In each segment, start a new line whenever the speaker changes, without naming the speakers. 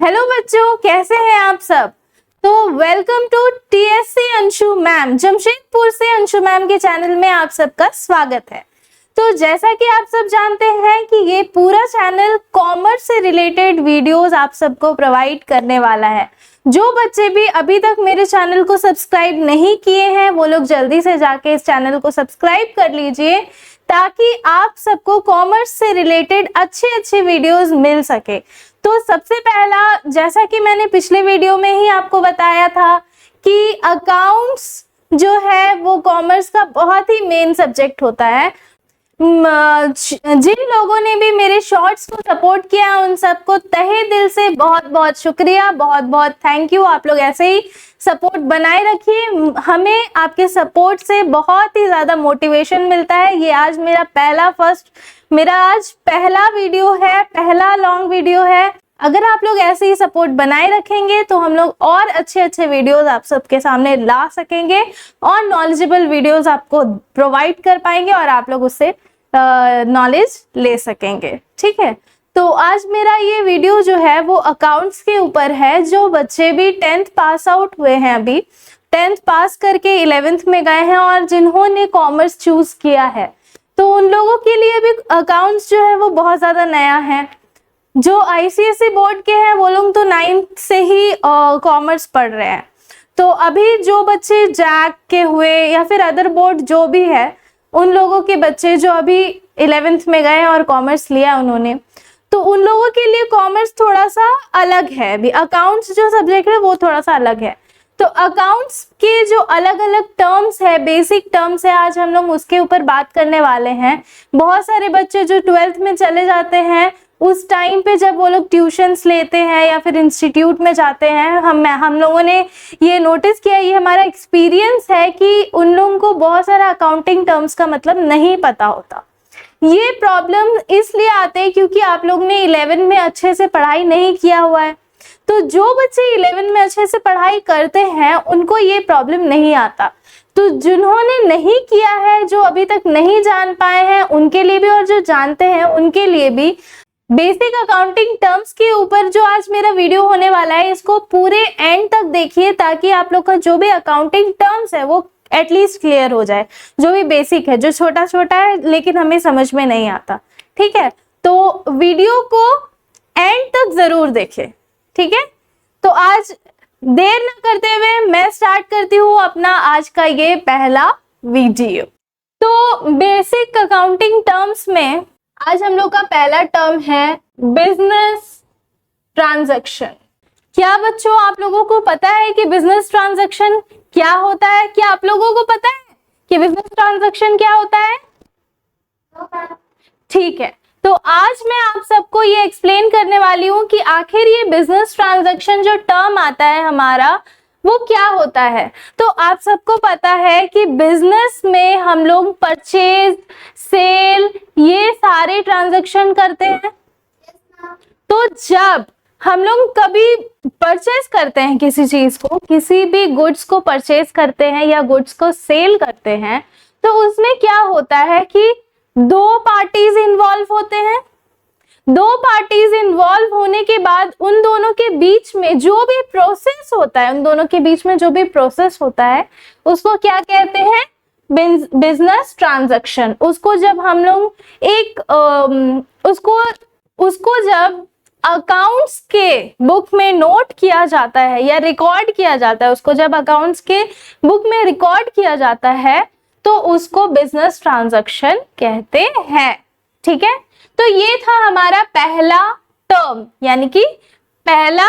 Hello बच्चों, कैसे हैं आप सब। तो welcome to TSC Anshu ma'am, Jamshedpur से अंशु मैम के चैनल में आप सबका स्वागत है। तो जैसा कि आप सब जानते हैं कि ये पूरा चैनल कॉमर्स से रिलेटेड वीडियोस आप सबको प्रोवाइड करने वाला है। जो बच्चे भी अभी तक मेरे चैनल को सब्सक्राइब नहीं किए हैं वो लोग जल्दी से जाके इस चैनल को सब्सक्राइब कर लीजिए ताकि आप सबको कॉमर्स से रिलेटेड अच्छे वीडियोस मिल सके। तो सबसे पहला, जैसा कि मैंने पिछले वीडियो में ही आपको बताया था कि अकाउंट्स जो है वो कॉमर्स का बहुत ही मेन सब्जेक्ट होता है। जिन लोगों ने भी मेरे शॉर्ट्स को सपोर्ट किया उन सबको तहे दिल से बहुत बहुत शुक्रिया, बहुत बहुत थैंक यू। आप लोग ऐसे ही सपोर्ट बनाए रखिए, हमें आपके सपोर्ट से बहुत ही ज्यादा मोटिवेशन मिलता है। ये आज मेरा आज पहला वीडियो है, पहला लॉन्ग वीडियो है। अगर आप लोग ऐसे ही सपोर्ट बनाए रखेंगे तो हम लोग और अच्छे वीडियोस आप सबके सामने ला सकेंगे और नॉलेजेबल वीडियोस आपको प्रोवाइड कर पाएंगे और आप लोग उससे नॉलेज ले सकेंगे। ठीक है, तो आज मेरा ये वीडियो जो है वो अकाउंट्स के ऊपर है। जो बच्चे भी 10th पास आउट हुए हैं, अभी 10th पास करके 11th में गए हैं और जिन्होंने कॉमर्स चूज किया है, तो उन लोगों के लिए भी अकाउंट्स जो है वो बहुत ज्यादा नया है। जो आईसीएसई बोर्ड के हैं वो लोग तो 9th से ही कॉमर्स पढ़ रहे हैं। तो अभी जो बच्चे जैक के हुए या फिर अदर बोर्ड जो भी है, उन लोगों के बच्चे जो अभी 11th में गए और कॉमर्स लिया उन्होंने, तो उन लोगों के लिए कॉमर्स थोड़ा सा अलग है। अभी अकाउंट्स जो सब्जेक्ट है वो थोड़ा सा अलग है। तो अकाउंट्स के जो अलग अलग टर्म्स है, बेसिक टर्म्स है, आज हम लोग उसके ऊपर बात करने वाले हैं। बहुत सारे बच्चे जो 12th में चले जाते हैं, उस टाइम पे जब वो लोग ट्यूशन्स लेते हैं या फिर इंस्टीट्यूट में जाते हैं, हम लोगों ने ये नोटिस किया, ये हमारा एक्सपीरियंस है कि उन लोगों को बहुत सारा अकाउंटिंग टर्म्स का मतलब नहीं पता होता। ये प्रॉब्लम इसलिए आते हैं क्योंकि आप लोग ने 11 में अच्छे से पढ़ाई नहीं किया हुआ है। तो जो बच्चे 11 में अच्छे से पढ़ाई करते हैं उनको ये प्रॉब्लम नहीं आता। तो जिन्होंने नहीं किया है, जो अभी तक नहीं जान पाए हैं, उनके लिए भी और जो जानते हैं उनके लिए भी बेसिक अकाउंटिंग टर्म्स के ऊपर जो आज मेरा वीडियो होने वाला है, इसको पूरे एंड तक देखिए ताकि आप लोग का जो भी अकाउंटिंग टर्म्स है वो एटलीस्ट क्लियर हो जाए। जो भी बेसिक है, जो छोटा है लेकिन हमें समझ में नहीं आता। ठीक है, तो वीडियो को एंड तक जरूर देखें। ठीक है, तो आज देर न करते हुए मैं स्टार्ट करती हूँ अपना आज का ये पहला वीडियो। तो बेसिक अकाउंटिंग टर्म्स में आज हम लोग का पहला टर्म है बिजनेस ट्रांजैक्शन। क्या बच्चों आप लोगों को पता है कि बिजनेस ट्रांजैक्शन क्या होता है? क्या आप लोगों को पता है कि बिजनेस ट्रांजैक्शन क्या होता है? ठीक है, तो आज मैं आप सबको ये एक्सप्लेन करने वाली हूँ कि आखिर ये बिजनेस ट्रांजैक्शन जो टर्म आता है हमारा वो क्या होता है। तो आप सबको पता है कि बिजनेस में हम लोग परचेज, सेल, ये सारे ट्रांजैक्शन करते हैं। तो जब हम लोग कभी परचेज करते हैं किसी चीज को, किसी भी गुड्स को परचेज करते हैं या गुड्स को सेल करते हैं, तो उसमें क्या होता है कि दो पार्टीज इन्वॉल्व होते हैं। दो पार्टीज इन्वॉल्व होने के बाद उन दोनों के बीच में जो भी प्रोसेस होता है, उसको क्या कहते हैं? Business transaction. उसको जब हम लोग उसको जब अकाउंट्स के बुक में नोट किया जाता है या रिकॉर्ड किया जाता है, उसको जब अकाउंट्स के बुक में रिकॉर्ड किया जाता है तो उसको बिजनेस ट्रांजैक्शन कहते हैं। ठीक है, तो ये था हमारा पहला टर्म, यानी कि पहला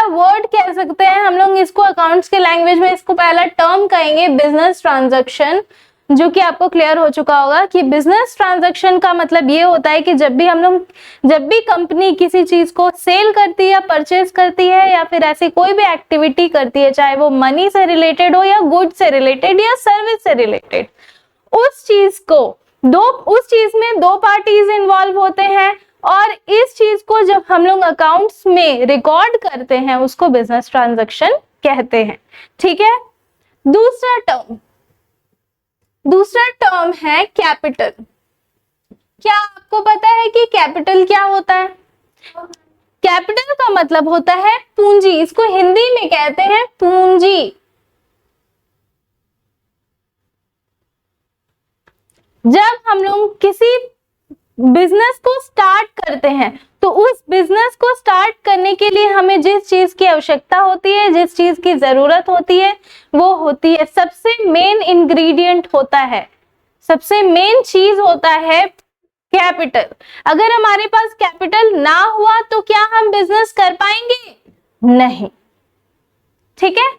वर्ड कह सकते हैं हम लोग इसको, अकाउंट्स के लैंग्वेज में इसको पहला टर्म कहेंगे बिजनेस ट्रांजैक्शन, जो कि आपको क्लियर हो चुका होगा कि बिजनेस ट्रांजैक्शन का मतलब ये होता है कि जब भी कंपनी किसी चीज को सेल करती है, परचेज करती है या फिर ऐसी कोई भी एक्टिविटी करती है, चाहे वो मनी से रिलेटेड हो या गुड से रिलेटेड या सर्विस से रिलेटेड, उस चीज में दो पार्टीज इन्वॉल्व होते हैं और इस चीज को जब हम लोग अकाउंट्स में रिकॉर्ड करते हैं उसको बिजनेस ट्रांजैक्शन कहते हैं। ठीक है, दूसरा टर्म है कैपिटल। क्या आपको पता है कि कैपिटल क्या होता है? कैपिटल का मतलब होता है पूंजी, इसको हिंदी में कहते हैं पूंजी। जब हम लोग किसी बिजनेस को स्टार्ट करते हैं तो उस बिजनेस को स्टार्ट करने के लिए हमें जिस चीज की आवश्यकता होती है, जिस चीज की जरूरत होती है, वो होती है, सबसे मेन इंग्रेडिएंट होता है, सबसे मेन चीज होता है कैपिटल। अगर हमारे पास कैपिटल ना हुआ तो क्या हम बिजनेस कर पाएंगे? नहीं। ठीक है,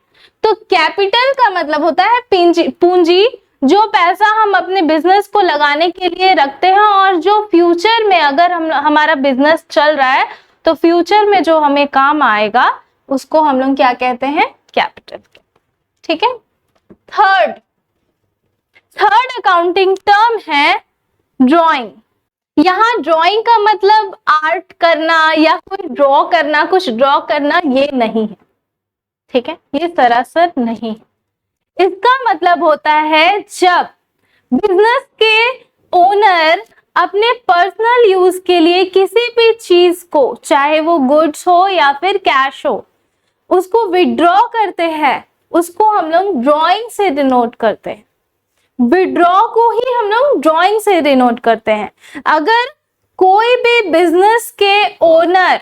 तो कैपिटल का मतलब होता है पूंजी, जो पैसा हम अपने बिजनेस को लगाने के लिए रखते हैं और जो फ्यूचर में अगर हमारा बिजनेस चल रहा है तो फ्यूचर में जो हमें काम आएगा उसको हम लोग क्या कहते हैं? कैपिटल। ठीक है, थर्ड अकाउंटिंग टर्म है ड्राइंग। यहाँ ड्राइंग का मतलब आर्ट करना या कोई ड्रॉ करना, कुछ ड्रॉ करना, ये नहीं है। ठीक है, ये सरासर नहीं है। इसका मतलब होता है जब बिजनेस के ओनर अपने पर्सनल यूज के लिए किसी भी चीज को, चाहे वो गुड्स हो या फिर कैश हो, उसको विड्रॉ करते हैं, उसको हम लोग ड्राइंग से डिनोट करते हैं। विड्रॉ को ही हम लोग ड्राइंग से डिनोट करते हैं। अगर कोई भी बिजनेस के ओनर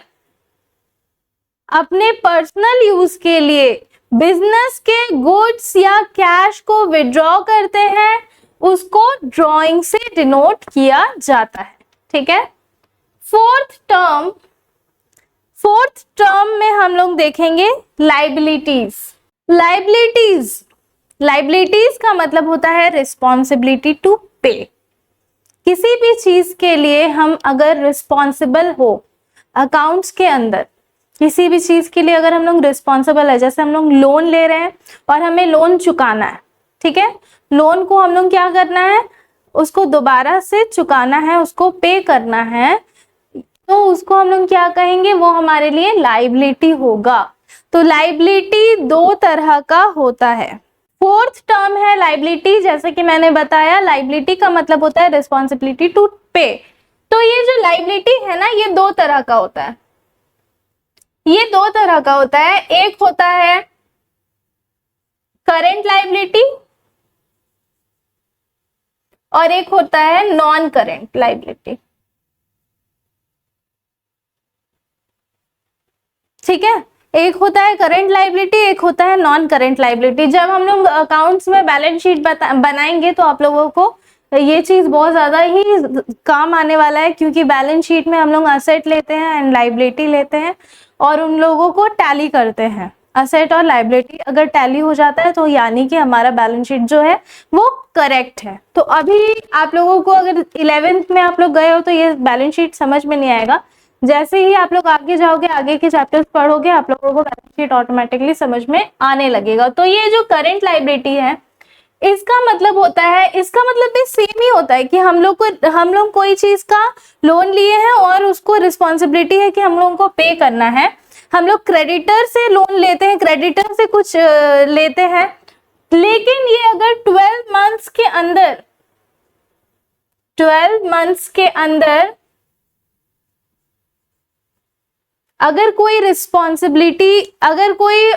अपने पर्सनल यूज के लिए बिजनेस के गुड्स या कैश को विड्रॉ करते हैं, उसको ड्राइंग से डिनोट किया जाता है। ठीक है, फोर्थ टर्म में हम लोग देखेंगे लाइबिलिटीज। लाइबिलिटीज का मतलब होता है रिस्पॉन्सिबिलिटी टू पे। किसी भी चीज के लिए हम अगर रिस्पॉन्सिबल हो, अकाउंट्स के अंदर किसी भी चीज के लिए अगर हम लोग रिस्पॉन्सिबल है, जैसे हम लोग लोन ले रहे हैं और हमें लोन चुकाना है, ठीक है, लोन को हम लोग क्या करना है, उसको दोबारा से चुकाना है, उसको पे करना है, तो उसको हम लोग क्या कहेंगे? वो हमारे लिए लाइबिलिटी होगा। तो लाइबिलिटी दो तरह का होता है। फोर्थ टर्म है लाइबिलिटी। जैसे कि मैंने बताया, लाइबिलिटी का मतलब होता है रिस्पॉन्सिबिलिटी टू पे। तो ये जो लाइबिलिटी है ना, ये दो तरह का होता है। ये दो तरह का होता है, एक होता है करंट लाइबिलिटी और एक होता है नॉन करंट लाइबिलिटी। ठीक है, एक होता है करंट लाइबिलिटी, एक होता है नॉन करंट लाइबिलिटी। जब हम लोग अकाउंट्स में बैलेंस शीट बनाएंगे तो आप लोगों को ये चीज बहुत ज्यादा ही काम आने वाला है, क्योंकि बैलेंस शीट में हम लोग असेट लेते हैं एंड लाइबिलिटी लेते हैं और उन लोगों को टैली करते हैं। असेट और लाइबिलिटी अगर टैली हो जाता है तो यानी कि हमारा बैलेंस शीट जो है वो करेक्ट है। तो अभी आप लोगों को अगर 11th में आप लोग गए हो तो ये बैलेंस शीट समझ में नहीं आएगा। जैसे ही आप लोग आगे जाओगे, आगे के चैप्टर्स पढ़ोगे, आप लोगों को बैलेंस शीट ऑटोमेटिकली समझ में आने लगेगा। तो ये जो करंट लाइबिलिटी है, इसका मतलब होता है, इसका मतलब भी सेम ही होता है कि हम लोग कोई चीज का लोन लिए हैं और उसको रिस्पॉन्सिबिलिटी है कि हम लोगों को पे करना है। हम लोग क्रेडिटर से लोन लेते हैं, क्रेडिटर से कुछ लेते हैं, लेकिन ये अगर 12 मंथ्स के अंदर अगर कोई रिस्पॉन्सिबिलिटी, अगर कोई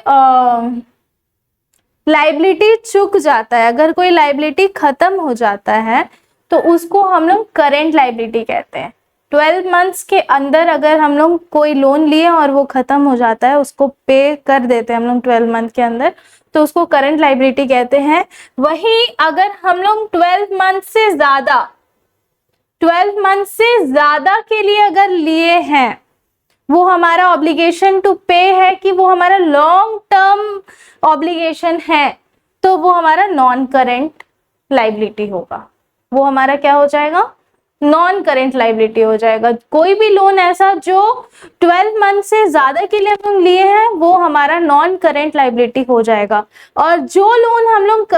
लाइबिलिटी चुक जाता है, अगर कोई लाइबिलिटी खत्म हो जाता है, तो उसको हम लोग करंट लाइबिलिटी कहते हैं। 12 मंथ्स के अंदर अगर हम लोग कोई लोन लिए और वो खत्म हो जाता है, उसको पे कर देते हैं हम लोग 12 मंथ के अंदर, तो उसको करंट लाइबिलिटी कहते हैं। वहीं अगर हम लोग 12 मंथ से ज्यादा के लिए अगर लिए हैं, वो हमारा ऑब्लिगेशन टू पे है कि वो हमारा लॉन्ग टर्म ऑब्लिगेशन है, तो वो हमारा नॉन करेंट लाइबिलिटी होगा। वो हमारा क्या हो जाएगा? नॉन करेंट लाइबिलिटी हो जाएगा। कोई भी लोन ऐसा जो 12 मंथ से ज्यादा के लिए हम लोग लिए हैं, वो हमारा नॉन करेंट लाइबिलिटी हो जाएगा। और जो लोन हम लोग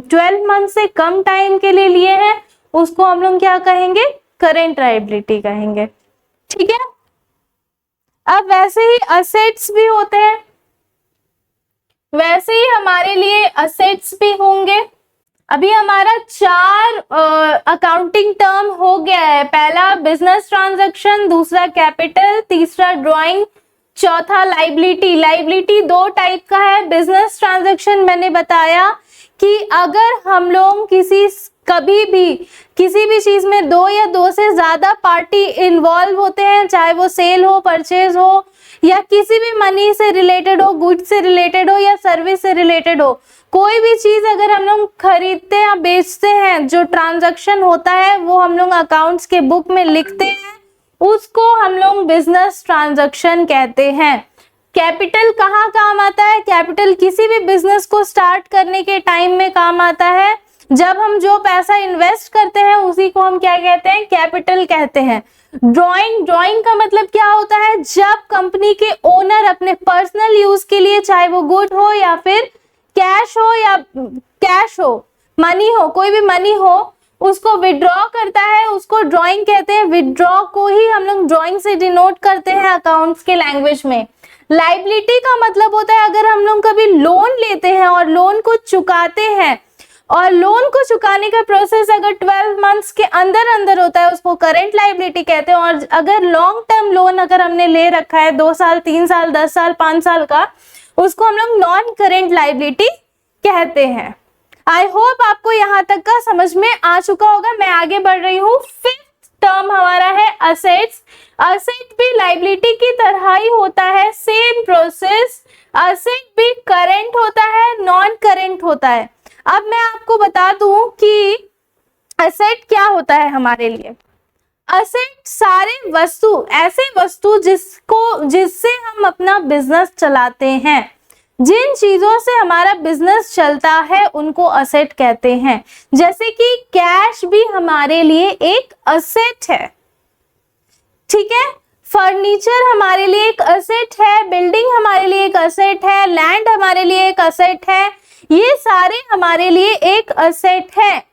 12 मंथ से कम टाइम के लिए लिए हैं, उसको हम लोग क्या कहेंगे? करेंट लाइबिलिटी कहेंगे। ठीक है, अब वैसे ही असेट्स भी होते हैं, वैसे ही हमारे लिए असेट्स भी होंगे। अभी हमारा 4 अकाउंटिंग टर्म हो गया है। पहला बिजनेस ट्रांजैक्शन, दूसरा कैपिटल, तीसरा ड्राइंग, चौथा लाइबिलिटी। लाइबिलिटी 2 टाइप का है। बिजनेस ट्रांजैक्शन मैंने बताया कि अगर हम लोग कभी भी किसी भी चीज में 2 या 2 से ज्यादा पार्टी इन्वॉल्व होते हैं, चाहे वो सेल हो, परचेज हो, या किसी भी मनी से रिलेटेड हो, गुड्स से रिलेटेड हो या सर्विस से रिलेटेड हो, कोई भी चीज अगर हम लोग खरीदते या बेचते हैं, जो ट्रांजैक्शन होता है वो हम लोग अकाउंट्स के बुक में लिखते हैं, उसको हम लोग बिजनेस ट्रांजैक्शन कहते हैं। कैपिटल कहाँ काम आता है? कैपिटल किसी भी बिजनेस को स्टार्ट करने के टाइम में काम आता है। जब हम जो पैसा इन्वेस्ट करते हैं उसी को हम क्या कहते हैं? कैपिटल कहते हैं। ड्राइंग का मतलब क्या होता है? जब कंपनी के ओनर अपने पर्सनल यूज के लिए, चाहे वो गुड हो या फिर कैश हो, मनी हो, कोई भी मनी हो, उसको विड्रॉ करता है, उसको ड्राइंग कहते हैं। विड्रॉ को ही हम लोग ड्राइंग से डिनोट करते हैं अकाउंट्स के लैंग्वेज में। लायबिलिटी का मतलब होता है अगर हम लोग कभी लोन लेते हैं और लोन को चुकाते हैं, और लोन को चुकाने का प्रोसेस अगर 12 मंथ्स के अंदर होता है, उसको करंट लायबिलिटी कहते हैं। और अगर लॉन्ग टर्म लोन अगर हमने ले रखा है 2 साल, 3 साल, 10 साल, 5 साल का, उसको हम लोग नॉन करंट लायबिलिटी कहते हैं। आई होप आपको यहाँ तक का समझ में आ चुका होगा। मैं आगे बढ़ रही हूँ। 5th टर्म हमारा है असेट्स। असेट भी लायबिलिटी की तरह ही होता है, सेम प्रोसेस। असेट भी करंट होता है, नॉन करंट होता है। अब मैं आपको बता दूं कि असेट क्या होता है हमारे लिए। असेट सारे वस्तु, ऐसे वस्तु जिससे हम अपना बिजनेस चलाते हैं, जिन चीजों से हमारा बिजनेस चलता है, उनको असेट कहते हैं। जैसे कि कैश भी हमारे लिए एक असेट है, ठीक है। फर्नीचर हमारे लिए एक असेट है, बिल्डिंग हमारे लिए एक असेट है, लैंड हमारे लिए एक असेट है, ये सारे हमारे लिए एक असेट है।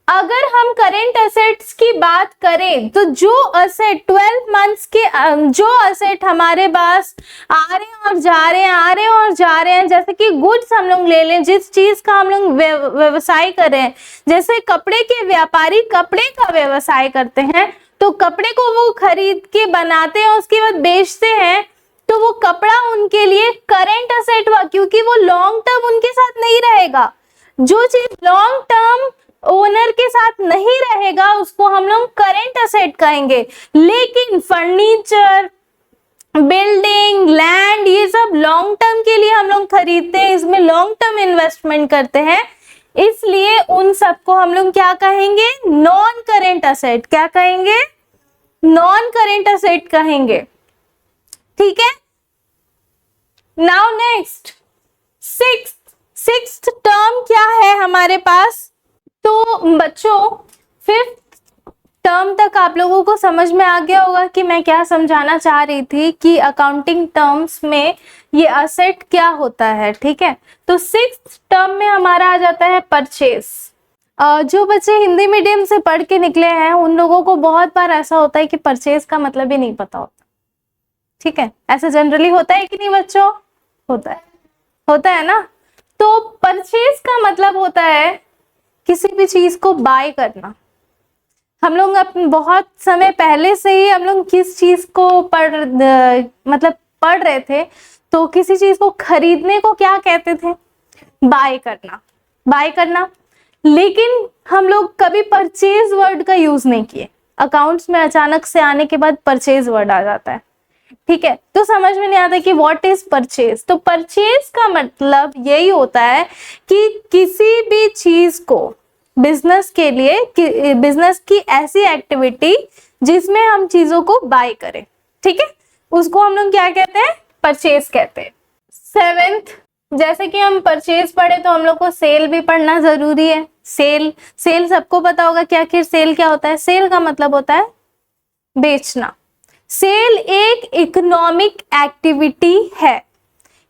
अगर हम करंट असेट्स की बात करें तो जो असेट 12 मंथ्स के जो असेट हमारे पास आ रहे हैं और जा रहे हैं, आ रहे हैं और जा रहे हैं, जैसे कि गुड्स हम लोग ले लें, जिस चीज का हम लोग व्यवसाय कर रहे हैं, जैसे कपड़े के व्यापारी कपड़े का व्यवसाय करते हैं, तो कपड़े को वो खरीद के बनाते हैं, उसके बाद बेचते हैं, तो वो कपड़ा उनके लिए करंट असेट हुआ, क्योंकि वो लॉन्ग टर्म उनके साथ नहीं रहेगा। जो चीज लॉन्ग टर्म ओनर के साथ नहीं रहेगा उसको हम लोग करंट असेट कहेंगे। लेकिन फर्नीचर, बिल्डिंग, लैंड, ये सब लॉन्ग टर्म के लिए हम लोग खरीदते हैं, इसमें लॉन्ग टर्म इन्वेस्टमेंट करते हैं, इसलिए उन सबको हम लोग क्या कहेंगे? Non current asset. क्या कहेंगे? नॉन करंट असेट कहेंगे, ठीक है। नाउ नेक्स्ट, सिक्स्थ टर्म क्या है हमारे पास? तो बच्चों 5th टर्म तक आप लोगों को समझ में आ गया होगा कि मैं क्या समझाना चाह रही थी कि अकाउंटिंग टर्म्स में ये असेट क्या होता है, ठीक है। तो 6th टर्म में हमारा आ जाता है परचेस। जो बच्चे हिंदी मीडियम से पढ़ के निकले हैं उन लोगों को बहुत बार ऐसा होता है कि परचेस का मतलब ही नहीं पता होता, ठीक है। ऐसा जनरली होता है कि नहीं बच्चों? होता है ना। तो परचेस का मतलब होता है किसी भी चीज को बाय करना। हम लोग बहुत समय पहले से ही हम लोग किस चीज को पढ़ रहे थे, तो किसी चीज को खरीदने को क्या कहते थे? बाय करना। लेकिन हम लोग कभी परचेज वर्ड का यूज नहीं किए। अकाउंट्स में अचानक से आने के बाद परचेज वर्ड आ जाता है, ठीक है। तो समझ में नहीं आता कि व्हाट इज परचेज। तो परचेज का मतलब यही होता है कि किसी भी चीज को बिजनेस के लिए, बिजनेस की ऐसी एक्टिविटी जिसमें हम चीजों को बाय करें, ठीक है, उसको हम लोग क्या कहते हैं? परचेज कहते हैं। 7th, जैसे कि हम परचेज पढ़े तो हम लोग को सेल भी पढ़ना जरूरी है। सेल सबको पता होगा कि आखिर सेल क्या होता है। सेल का मतलब होता है बेचना। सेल एक इकोनॉमिक एक्टिविटी है,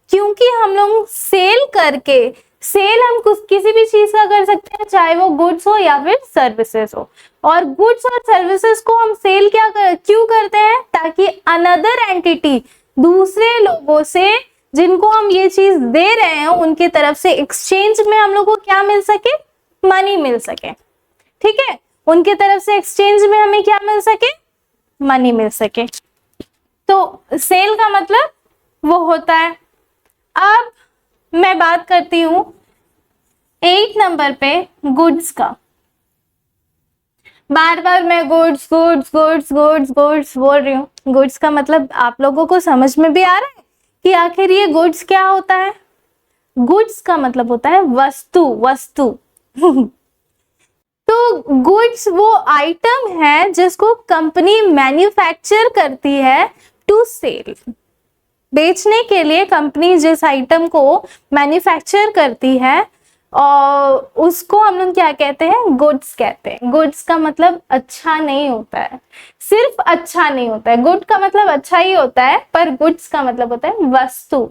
क्योंकि हम लोग सेल करके, सेल हम किसी भी चीज का कर सकते हैं, चाहे वो गुड्स हो या फिर सर्विसेज हो। और गुड्स और सर्विसेज को हम सेल क्यों करते हैं? ताकि अनदर एंटिटी, दूसरे लोगों से जिनको हम ये चीज दे रहे हैं, उनके तरफ से एक्सचेंज में हम लोग को क्या मिल सके? मनी मिल सके, ठीक है, उनके तरफ से एक्सचेंज में हमें क्या मिल सके, मनी मिल सके। तो सेल का मतलब वो होता है। अब मैं बात करती हूं 8 नंबर पे गुड्स का। बार बार मैं goods goods goods goods goods बोल रही हूँ। गुड्स का मतलब आप लोगों को समझ में भी आ रहा है कि आखिर ये गुड्स क्या होता है। गुड्स का मतलब होता है वस्तु, वस्तु। तो गुड्स वो आइटम है जिसको कंपनी मैन्युफैक्चर करती है टू सेल। बेचने के लिए कंपनी जिस आइटम को मैन्युफैक्चर करती है और उसको हम लोग क्या कहते हैं, गुड्स कहते हैं। गुड्स का मतलब अच्छा नहीं होता है, सिर्फ अच्छा नहीं होता है। गुड का मतलब अच्छा ही होता है, पर गुड्स का मतलब होता है वस्तु।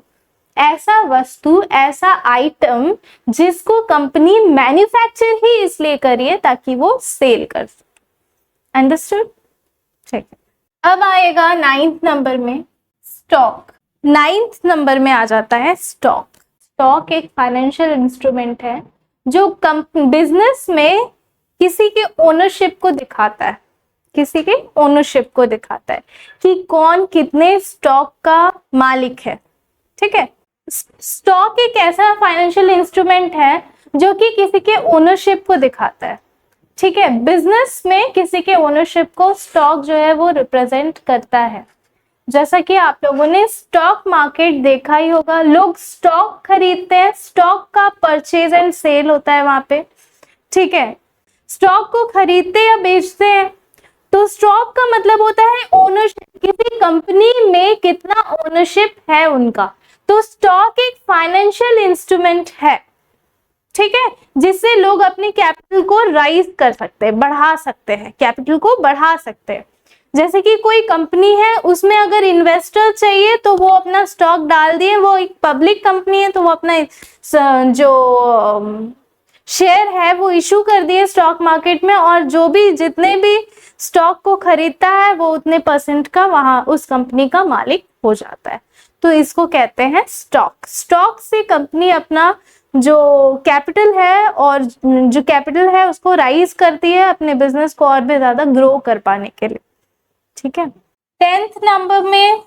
ऐसा वस्तु, ऐसा आइटम जिसको कंपनी मैन्युफैक्चर ही इसलिए करी है ताकि वो सेल कर सके। अंडरस्टूड? ठीक है। अब आएगा 9th नंबर में स्टॉक। 9th नंबर में आ जाता है स्टॉक। स्टॉक एक फाइनेंशियल इंस्ट्रूमेंट है जो बिजनेस में किसी के ओनरशिप को दिखाता है, किसी के ओनरशिप को दिखाता है कि कौन कितने स्टॉक का मालिक है। ठीक है, स्टॉक एक ऐसा फाइनेंशियल इंस्ट्रूमेंट है जो कि किसी के ओनरशिप को दिखाता है। ठीक है, बिजनेस में किसी के ओनरशिप को स्टॉक जो है वो रिप्रेजेंट करता है। जैसा कि आप लोगों ने स्टॉक मार्केट देखा ही होगा, लोग स्टॉक खरीदते हैं, स्टॉक का परचेज एंड सेल होता है वहां पे। ठीक है, स्टॉक को खरीदते या बेचते हैं। तो स्टॉक का मतलब होता है ओनरशिप, किसी कंपनी में कितना ओनरशिप है उनका। तो स्टॉक एक फाइनेंशियल इंस्ट्रूमेंट है, ठीक है, जिससे लोग अपनी कैपिटल को राइज कर सकते हैं, बढ़ा सकते हैं, कैपिटल को बढ़ा सकते हैं। जैसे कि कोई कंपनी है, उसमें अगर इन्वेस्टर चाहिए तो वो अपना स्टॉक डाल दिए, वो एक पब्लिक कंपनी है तो वो अपना जो शेयर है वो इशू कर दिए स्टॉक मार्केट में, और जो भी जितने भी स्टॉक को खरीदता है वो उतने परसेंट का वहां उस कंपनी का मालिक हो जाता है। तो इसको कहते हैं स्टॉक। स्टॉक से कंपनी अपना जो कैपिटल है और जो कैपिटल है उसको राइज करती है अपने बिजनेस को और भी ज्यादा ग्रो कर पाने के लिए। ठीक है, 10th नंबर में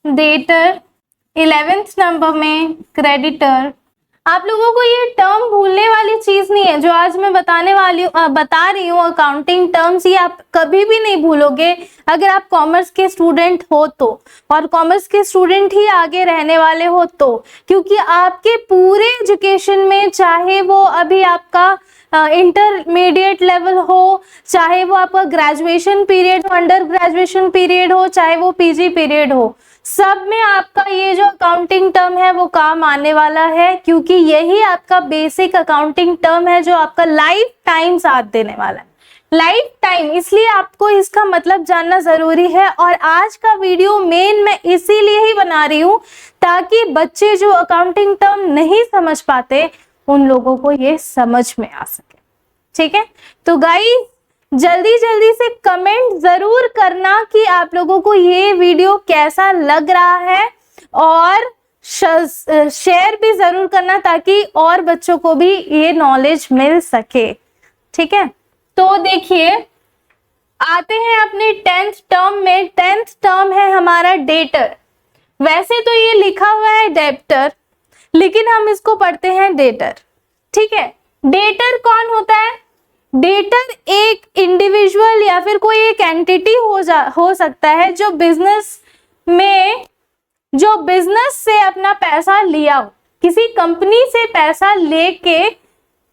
डेटर, 11th नंबर में क्रेडिटर। आप लोगों को ये टर्म भूलने वाली चीज नहीं है जो आज मैं बता रही हूँ। अकाउंटिंग टर्म्स ये आप कभी भी नहीं भूलोगे अगर आप कॉमर्स के स्टूडेंट हो तो, और कॉमर्स के स्टूडेंट ही आगे रहने वाले हो तो, क्योंकि आपके पूरे एजुकेशन में, चाहे वो अभी आपका इंटरमीडिएट लेवल हो, चाहे वो आपका ग्रेजुएशन पीरियड हो, अंडर ग्रेजुएशन पीरियड हो, चाहे वो पीजी पीरियड हो, सब में आपका ये जो अकाउंटिंग टर्म है वो काम आने वाला है, क्योंकि यही आपका बेसिक अकाउंटिंग टर्म है जो आपका लाइफ टाइम साथ देने वाला है। लाइफ टाइम, इसलिए आपको इसका मतलब जानना जरूरी है। और आज का वीडियो मेन मैं इसीलिए ही बना रही हूँ ताकि बच्चे जो अकाउंटिंग टर्म नहीं समझ पाते उन लोगों को ये समझ में आ सके। ठीक है, तो गाइस जल्दी जल्दी से कमेंट जरूर करना कि आप लोगों को ये वीडियो कैसा लग रहा है, और शेयर भी जरूर करना ताकि और बच्चों को भी ये नॉलेज मिल सके। ठीक है, तो देखिए आते हैं अपने 10th टर्म में। 10th टर्म है हमारा डेटर। वैसे तो ये लिखा हुआ है डेब्टर, लेकिन हम इसको पढ़ते हैं डेटर। ठीक है, डेटर कौन होता है? डेटर एक इंडिविजुअल या फिर कोई एक एंटिटी हो सकता है जो बिजनेस से अपना पैसा लिया हो, किसी कंपनी से पैसा लेके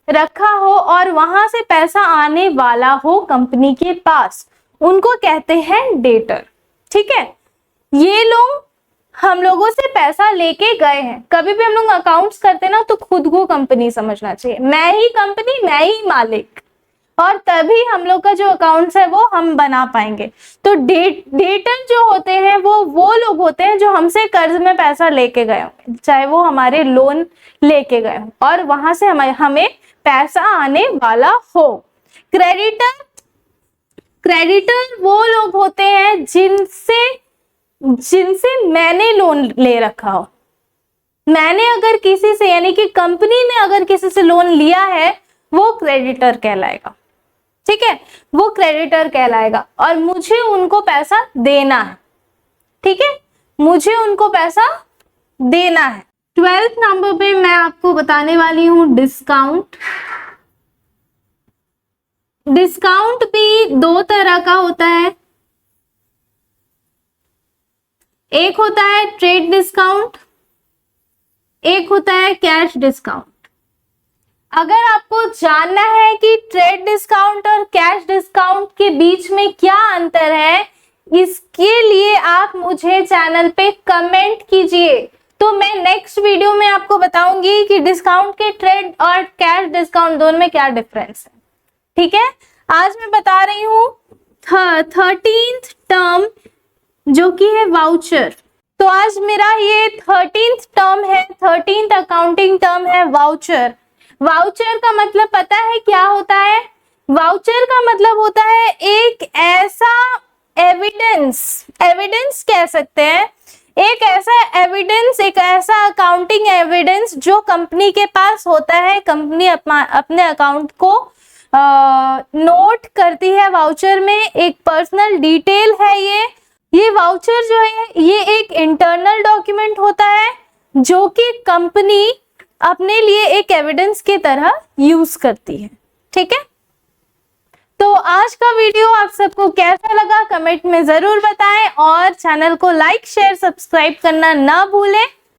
रखा हो और वहां से पैसा आने वाला हो कंपनी के पास, उनको कहते हैं डेटर। ठीक है, ये लोग हम लोगों से पैसा लेके गए हैं। कभी भी हम लोग अकाउंट्स करते ना तो खुद को कंपनी समझना चाहिए, मैं ही कंपनी, मैं ही मालिक, और तभी हम लोग का जो अकाउंट्स है वो हम बना पाएंगे। तो डेटर जो होते हैं वो लोग होते हैं जो हमसे कर्ज में पैसा लेके गए होंगे, चाहे वो हमारे लोन लेके गए हों और वहां से हमें पैसा आने वाला हो। क्रेडिटर वो लोग होते हैं जिनसे मैंने लोन ले रखा हो। मैंने अगर किसी से, यानी कि कंपनी ने अगर किसी से लोन लिया है वो क्रेडिटर कहलाएगा। ठीक है, वो क्रेडिटर कहलाएगा और मुझे उनको पैसा देना है। ठीक है, मुझे उनको पैसा देना है। 12th नंबर पे मैं आपको बताने वाली हूं डिस्काउंट। डिस्काउंट भी दो तरह का होता है, एक होता है ट्रेड डिस्काउंट, एक होता है कैश डिस्काउंट। अगर आपको जानना है कि ट्रेड डिस्काउंट और कैश डिस्काउंट के बीच में क्या अंतर है, इसके लिए आप मुझे चैनल पे कमेंट कीजिए, तो मैं नेक्स्ट वीडियो में आपको बताऊंगी कि डिस्काउंट के ट्रेड और कैश डिस्काउंट दोनों में क्या डिफरेंस है। ठीक है, आज मैं बता रही हूँ 13th टर्म जो कि है वाउचर। तो आज मेरा ये 13th टर्म है, 13th अकाउंटिंग टर्म है वाउचर। वाउचर का मतलब पता है क्या होता है? वाउचर का मतलब होता है एक ऐसा एविडेंस, एविडेंस कह सकते हैं, एक ऐसा एविडेंस, एक ऐसा अकाउंटिंग एविडेंस जो कंपनी के पास होता है। कंपनी अपने अकाउंट को नोट करती है वाउचर में, एक पर्सनल डिटेल है ये वाउचर जो है ये एक इंटरनल डॉक्यूमेंट होता है जो कि कंपनी अपने लिए एक एविडेंस की तरह यूज करती है। ठीक है, तो आज का वीडियो आप सबको कैसा लगा कमेंट में जरूर बताएं और चैनल को लाइक शेयर सब्सक्राइब करना ना भूलें।